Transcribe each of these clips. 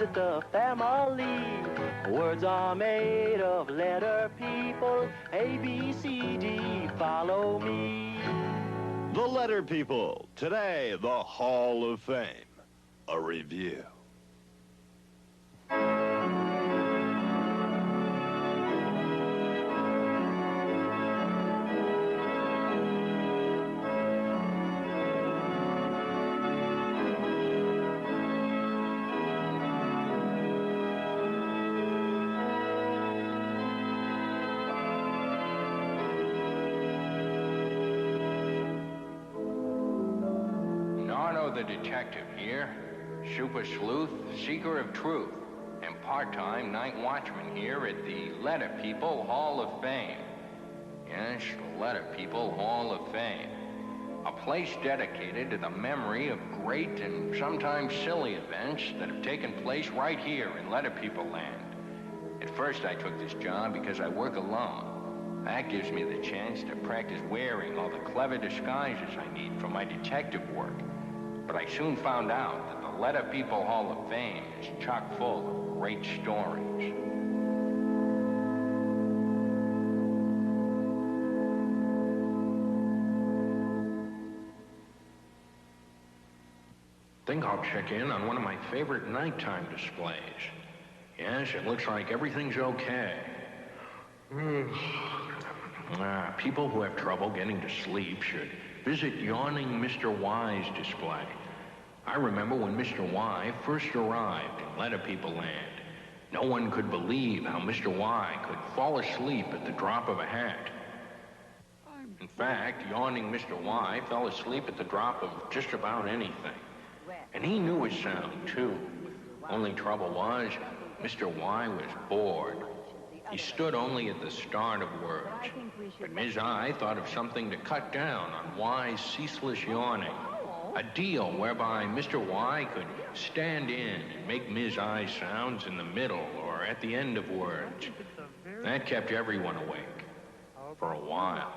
visit the family. Words are made of letter people. A, B, C, D, follow me. The Letter People. Today, the Hall of Fame. A review. The detective here, super sleuth, seeker of truth, and part-time night watchman here at the Letter People Hall of Fame. Yes, the Letter People Hall of Fame. A place dedicated to the memory of great and sometimes silly events that have taken place right here in Letter People land. At first I took this job because I work alone. That gives me the chance to practice wearing all the clever disguises I need for my detective work. But I soon found out that the Letter People Hall of Fame is chock full of great stories. Think I'll check in on one of my favorite nighttime displays. Yes, it looks like everything's okay. People who have trouble getting to sleep should visit Yawning Mr. Y's display. I remember when Mr. Y first arrived in Letter People land. No one could believe how Mr. Y could fall asleep at the drop of a hat. In fact, Yawning Mr. Y fell asleep at the drop of just about anything. And he knew his sound, too. Only trouble was, Mr. Y was bored. He stood only at the start of words. But Ms. I thought of something to cut down on Y's ceaseless yawning. A deal whereby Mr. Y could stand in and make Ms. I sounds in the middle or at the end of words. That kept everyone awake. For a while.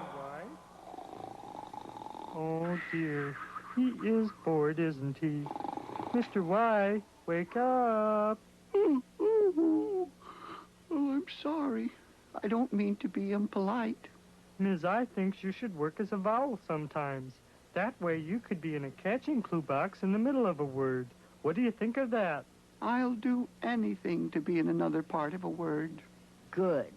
Oh, dear. He is bored, isn't he? Mr. Y, wake up. Oh, I'm sorry. I don't mean to be impolite. Ms. I thinks you should work as a vowel sometimes. That way you could be in a catching clue box in the middle of a word. What do you think of that? I'll do anything to be in another part of a word. Good.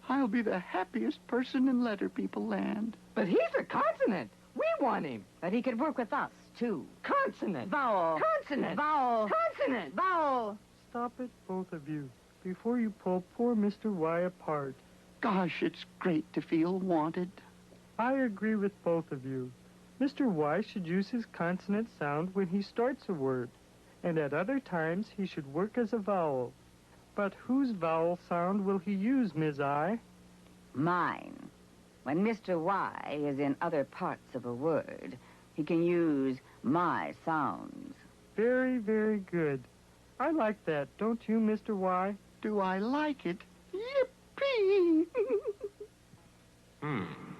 I'll be the happiest person in Letter People land. But he's a consonant. We want him. But he could work with us, too. Consonant. Vowel. Consonant. Vowel. Consonant. Vowel. Stop it, both of you, before you pull poor Mr. Y apart. Gosh, it's great to feel wanted. I agree with both of you. Mr. Y should use his consonant sound when he starts a word, and at other times he should work as a vowel. But whose vowel sound will he use, Ms. I? Mine. When Mr. Y is in other parts of a word, he can use my sounds. Very, very good. I like that, don't you, Mr. Y? Do I like it? Yippee!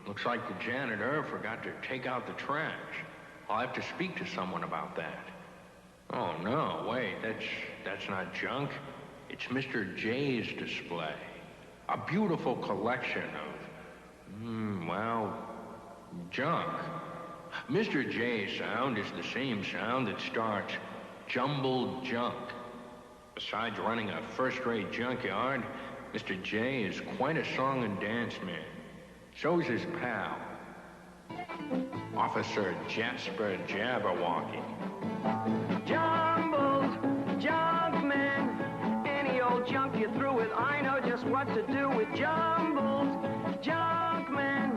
Looks like the janitor forgot to take out the trash. I'll have to speak to someone about that. Oh, no, wait, that's not junk. It's Mr. J's display. A beautiful collection of, junk. Mr. J's sound is the same sound that starts jumbled junk. Besides running a first-rate junkyard, Mr. J is quite a song and dance man. So's his pal, Officer Jasper Jabberwocky. Jumbled junk man, any old junk you threw with, I know just what to do with. Jumbled junk man,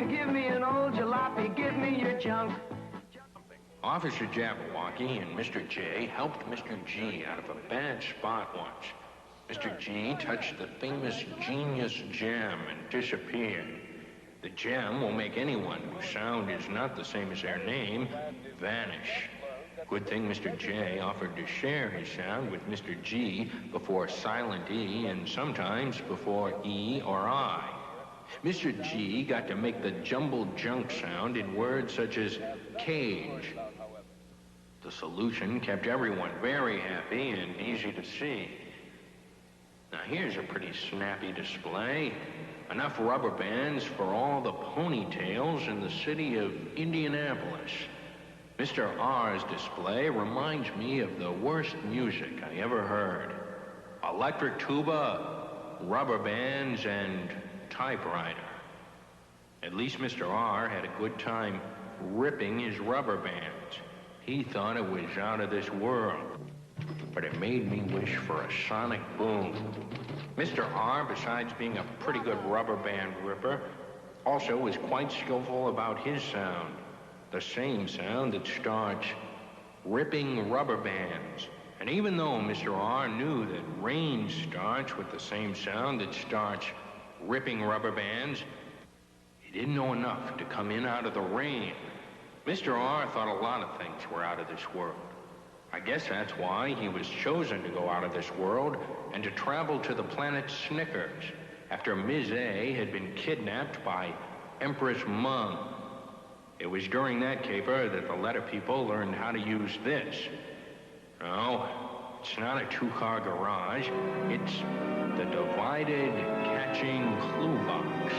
give me an old jalopy, give me your junk. Officer Jabberwocky and Mr. J helped Mr. G out of a bad spot once. Mr. G touched the famous genius gem and disappeared. The gem will make anyone whose sound is not the same as their name vanish. Good thing Mr. J offered to share his sound with Mr. G before silent E and sometimes before E or I. Mr. G got to make the jumbled junk sound in words such as cage, The solution kept everyone very happy and easy to see. Now here's a pretty snappy display. Enough rubber bands for all the ponytails in the city of Indianapolis. Mr. R's display reminds me of the worst music I ever heard. Electric tuba, rubber bands, and typewriter. At least Mr. R had a good time ripping his rubber bands. He thought it was out of this world. But it made me wish for a sonic boom. Mr. R, besides being a pretty good rubber band ripper, also was quite skillful about his sound. The same sound that starts ripping rubber bands. And even though Mr. R knew that rain starts with the same sound that starts ripping rubber bands, he didn't know enough to come in out of the rain. Mr. R thought a lot of things were out of this world. I guess that's why he was chosen to go out of this world and to travel to the planet Snickers after Ms. A had been kidnapped by Empress Mung. It was during that caper that the letter people learned how to use this. No, it's not a two-car garage. It's the divided catching clue box.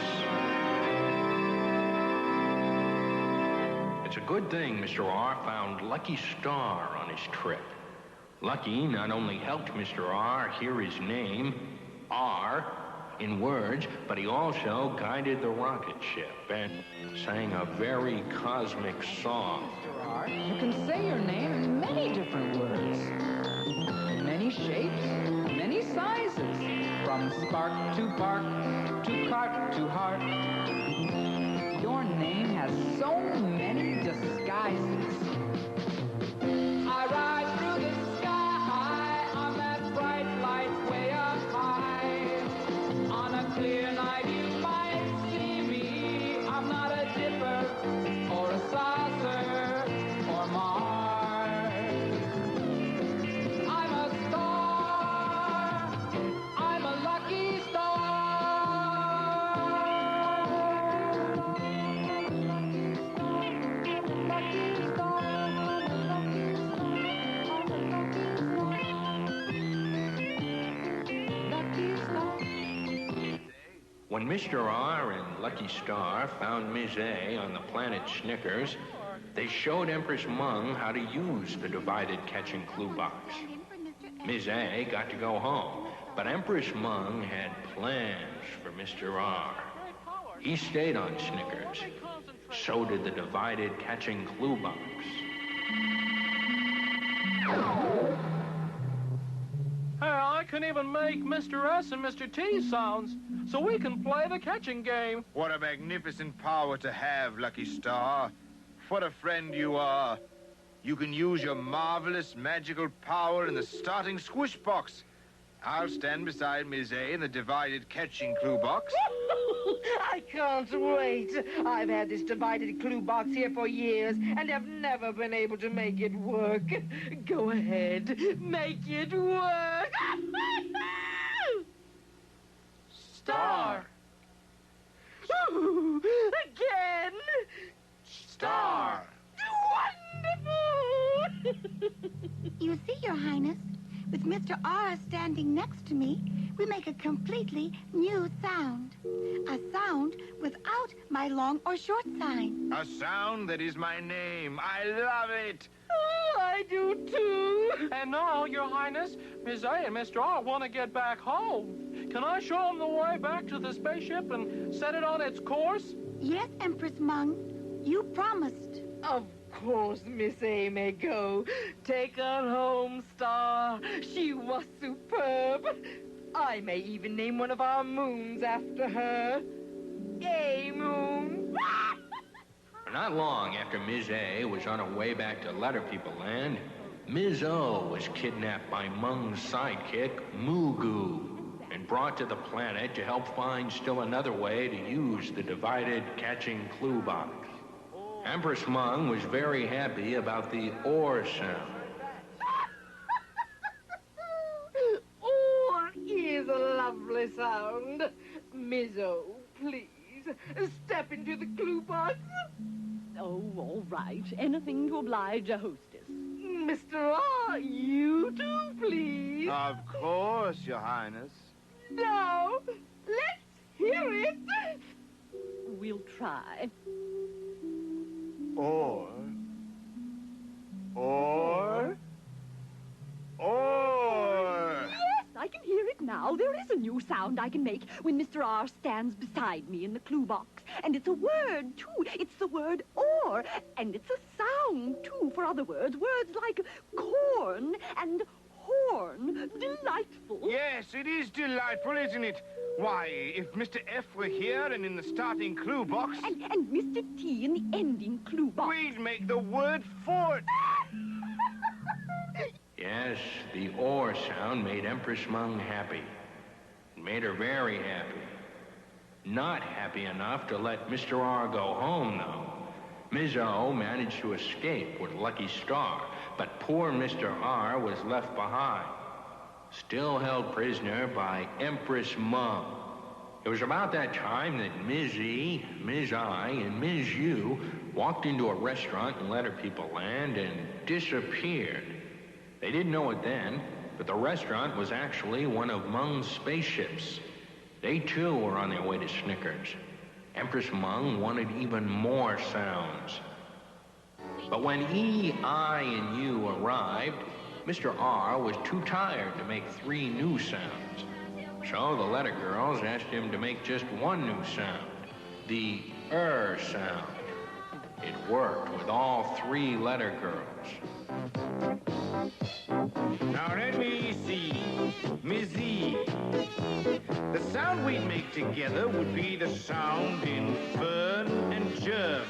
It's a good thing Mr. R found Lucky Star on his trip. Lucky not only helped Mr. R hear his name, R, in words, but he also guided the rocket ship and sang a very cosmic song. Mr. R, you can say your name in many different words. In many shapes, many sizes. From spark to bark, to cart to heart. Your name has so many disguises. I ride through the sky on that bright light way up high. On a clear night you might see me. I'm not a dipper or a saucer or Mars. I'm a star. I'm a lucky star. When Mr. R and Lucky Star found Ms. A on the planet Snickers, they showed Empress Mung how to use the divided catching clue box. Ms. A got to go home, but Empress Mung had plans for Mr. R. He stayed on Snickers. So did the divided catching clue box. Hey, I can even make Mr. S and Mr. T sounds, so we can play the catching game. What a magnificent power to have, Lucky Star. What a friend you are. You can use your marvelous magical power in the starting squish box. I'll stand beside Ms. A in the divided catching clue box. I can't wait. I've had this divided clue box here for years and have never been able to make it work. Go ahead, make it work. Star. Ooh, again. Star. Wonderful. You see, Your Highness, with Mr. R standing next to me, we make a completely new sound. A sound without my long or short sign. A sound that is my name. I love it. Oh, I do too. And now, Your Highness, Ms. A and Mr. R want to get back home. Can I show them the way back to the spaceship and set it on its course? Yes, Empress Mung. You promised. Of course, Miss A may go. Take her home, Star. She was superb. I may even name one of our moons after her. A moon. Not long after Ms. A was on her way back to Letter People Land, Ms. O was kidnapped by Mung's sidekick, Mugu, and brought to the planet to help find still another way to use the divided catching clue box. Empress Mung was very happy about the or sound. Or is a lovely sound. Miss O, please, step into the clue box. Oh, all right. Anything to oblige a hostess. Mr. R, you too, please. Of course, Your Highness. Now, let's hear it. We'll try. Or. Yes, I can hear it now. There is a new sound I can make when Mr. R stands beside me in the clue box. And it's a word, too. It's the word or. And it's a sound, too, for other words. Words like corn and horn. Delightful. Yes, it is delightful, isn't it? Why, if Mr. F were here and in the starting clue box... And Mr. T in the ending clue box. We'd make the word fort. Yes, the or sound made Empress Mung happy. It made her very happy. Not happy enough to let Mr. R go home, though. Ms. O managed to escape with Lucky Star, but poor Mr. R was left behind, still held prisoner by Empress Mung. It was about that time that Ms. E, Ms. I, and Ms. U walked into a restaurant in Letter People Land and disappeared. They didn't know it then, but the restaurant was actually one of Mung's spaceships. They, too, were on their way to Snickers. Empress Mung wanted even more sounds. But when E, I, and U arrived, Mr. R was too tired to make 3 new sounds. So the letter girls asked him to make just one new sound, the sound. It worked with all 3 letter girls. Now let me see. Ms. E. The sound we'd make together would be the sound in fern and germ.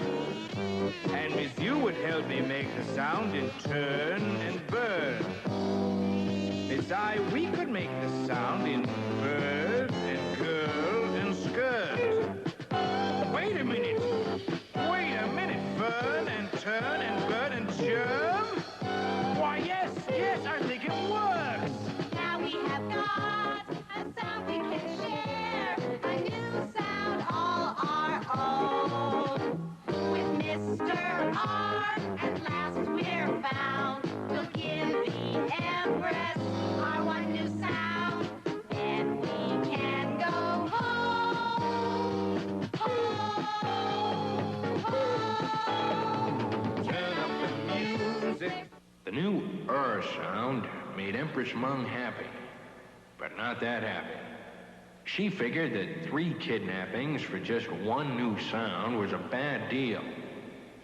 And Ms. U would help me make the sound in turn and burn. Ms. I, we could make the sound in bird and girl and skirt. Wait a minute. Wait a minute. Fern and turn and bird and germ? Why, yes, I think it works. Now we have got a sound we can share, a new sound all our own. With Mr. R, at last we're found. We'll give the Empress our one new sound, then we can go home. Home, home. Turn up the music. The new sound made Empress Mung happy, but not that happy. She figured that 3 kidnappings for just one new sound was a bad deal.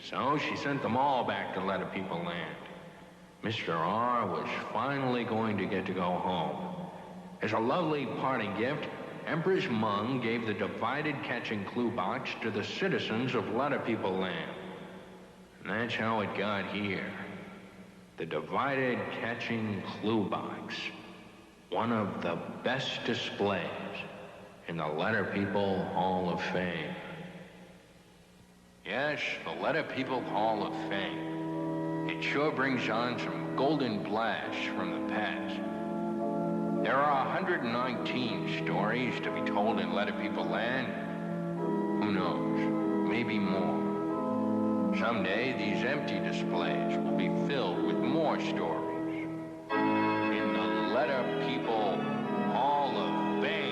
So she sent them all back to Letter People Land. Mr. R was finally going to get to go home. As a lovely parting gift, Empress Mung gave the divided catching clue box to the citizens of Letter People Land. And that's how it got here. The divided catching clue box. One of the best displays in the Letter People Hall of Fame. Yes, the Letter People Hall of Fame. It sure brings on some golden blasts from the past. There are 119 stories to be told in Letter People Land. Who knows? Maybe more. Someday, these empty displays will be filled with more stories. In the Letter People Hall of Fame.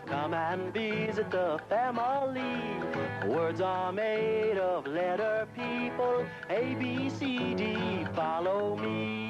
Come and visit the family. Words are made of letter people. A, B, C, D, follow me.